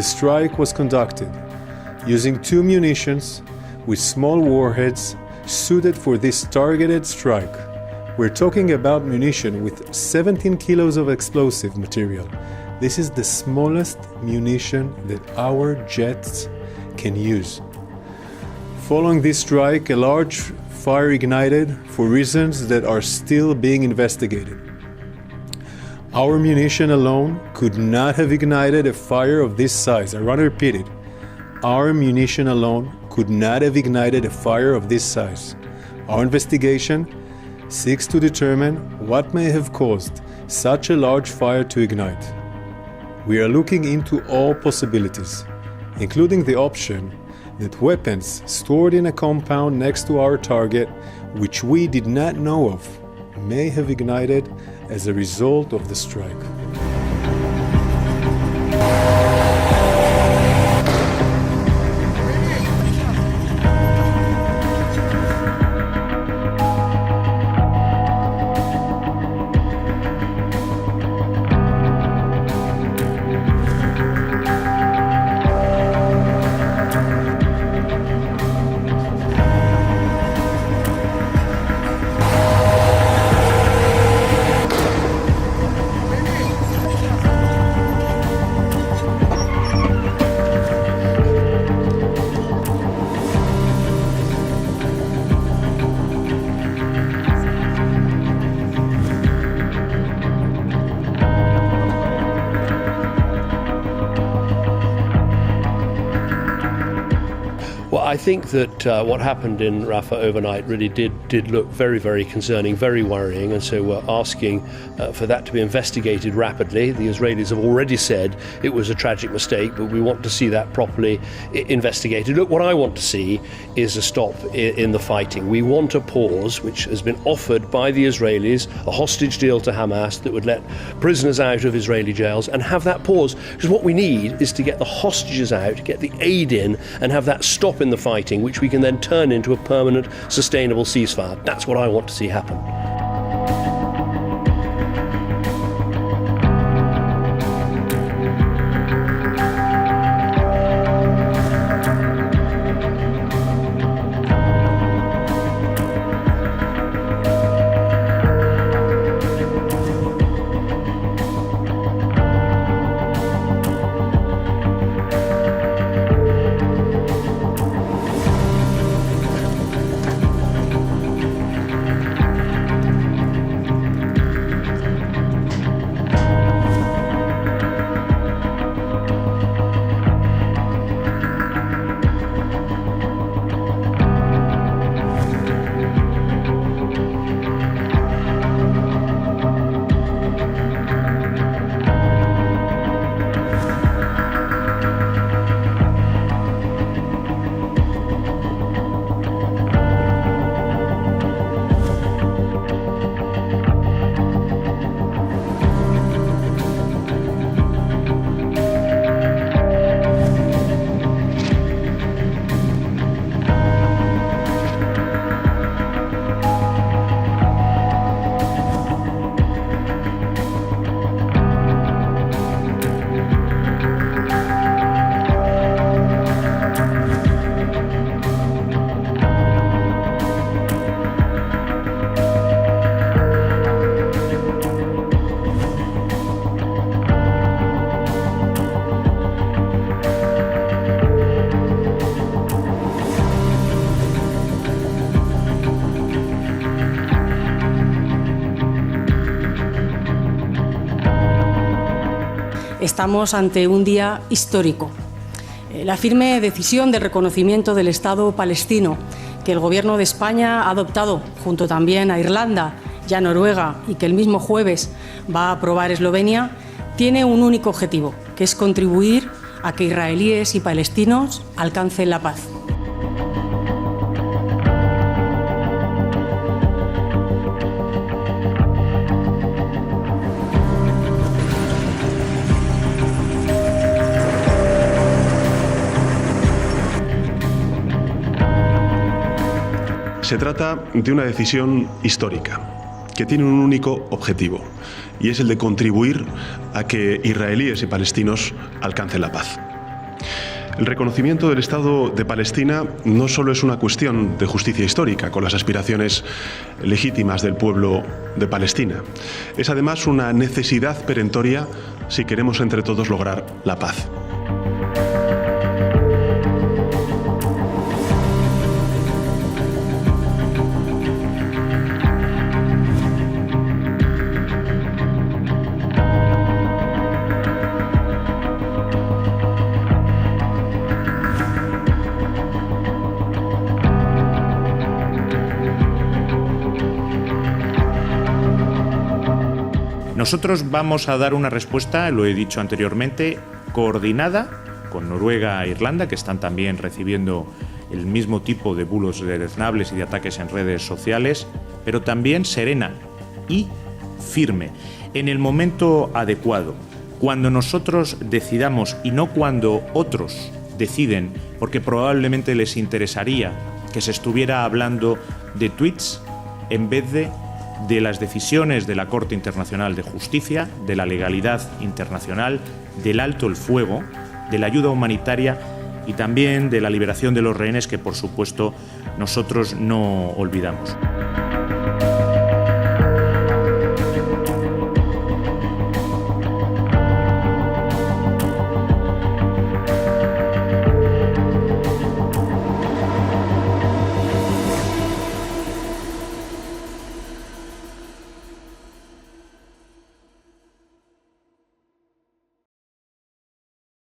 the strike was conducted using 2 munitions with small warheads suited for this targeted strike. We're talking about munition with 17 kilos of explosive material. This is the smallest munition that our jets can use. Following this strike, a large fire ignited for reasons that are still being investigated. Our munition alone could not have ignited a fire of this size. I want to repeat it. Our munition alone could not have ignited a fire of this size. Our investigation seeks to determine what may have caused such a large fire to ignite. We are looking into all possibilities, including the option that weapons stored in a compound next to our target, which we did not know of, may have ignited as a result of the strike. I think that what happened in Rafah overnight really did look very, very concerning, very worrying, and so we're asking for that to be investigated rapidly. The Israelis have already said it was a tragic mistake, but we want to see that properly investigated. Look, what I want to see is a stop in the fighting. We want a pause, which has been offered by the Israelis, a hostage deal to Hamas that would let prisoners out of Israeli jails, and have that pause, because what we need is to get the hostages out, get the aid in, and have that stop in the fighting, which we can then turn into a permanent, sustainable ceasefire. That's what I want to see happen. Estamos ante un día histórico. La firme decisión de reconocimiento del Estado palestino que el Gobierno de España ha adoptado, junto también a Irlanda y a Noruega, y que el mismo jueves va a aprobar Eslovenia, tiene un único objetivo, que es contribuir a que israelíes y palestinos alcancen la paz. Se trata de una decisión histórica que tiene un único objetivo, y es el de contribuir a que israelíes y palestinos alcancen la paz. El reconocimiento del Estado de Palestina no solo es una cuestión de justicia histórica con las aspiraciones legítimas del pueblo de Palestina, es además una necesidad perentoria si queremos entre todos lograr la paz. Nosotros vamos a dar una respuesta, lo he dicho anteriormente, coordinada con Noruega e Irlanda, que están también recibiendo el mismo tipo de bulos deleznables y de ataques en redes sociales, pero también serena y firme, en el momento adecuado, cuando nosotros decidamos y no cuando otros deciden, porque probablemente les interesaría que se estuviera hablando de tweets en vez de las decisiones de la Corte Internacional de Justicia, de la legalidad internacional, del alto el fuego, de la ayuda humanitaria y también de la liberación de los rehenes que, por supuesto, nosotros no olvidamos.